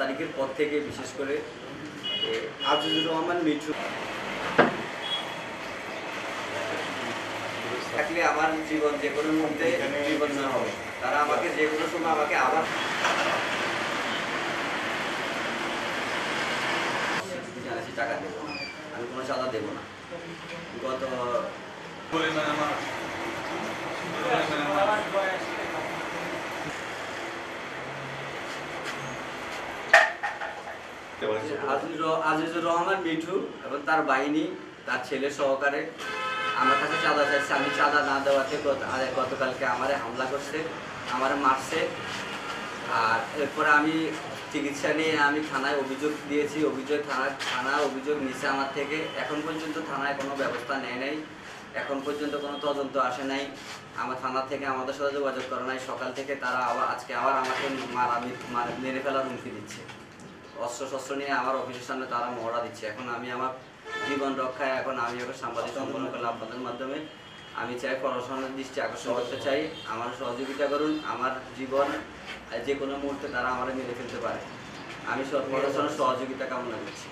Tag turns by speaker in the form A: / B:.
A: তারিখের পর থেকে বিশেষ করে আজিজুর রহমান মিঠু থাকলে আমার জীবন যে কোনো মুহূর্তে বিপন্ন হবে। তারা আমাকে যে কোনো সময় আমাকে আবার জানাচ্ছি টাকা দেবো, আমি কোনো চাঁদা দেবো না। গত আজিজুর রহমান মিঠু এবং তার বাহিনী, তার ছেলে সহকারে আমার কাছে চাঁদা চাইছে। আমি চাঁদা না দেওয়াতে গতকালকে আমারে হামলা করছে, আমারে মারছে। আর এরপরে আমি চিকিৎসা নিয়ে আমি থানায় অভিযোগ দিয়েছি। থানা অভিযোগ নিছে আমার থেকে। এখন পর্যন্ত থানায় কোনো ব্যবস্থা নেয় নাই, এখন পর্যন্ত কোনো তদন্ত আসে নাই। আমার থানা থেকে আমাদের সাথে যোগাযোগ করে নাই। সকাল থেকে তারা আজকে আবার আমাকে মেরে ফেলার হুমকি দিচ্ছে। অস্ত্র নিয়ে আমার অফিসের সামনে তারা মহড়া দিচ্ছে। এখন আমি আমার জীবন রক্ষায় আমি এখন সাংবাদিক সম্পন্ন করলাম আপনাদের মাধ্যমে। আমি চাই প্রশাসনের দৃষ্টি আকর্ষণ করতে চাই, আমার সহযোগিতা করুন। আমার জীবন যে কোনো মুহূর্তে তারা আমার মেরে ফেলতে পারে। আমি প্রশাসনের সহযোগিতা কামনা করছি।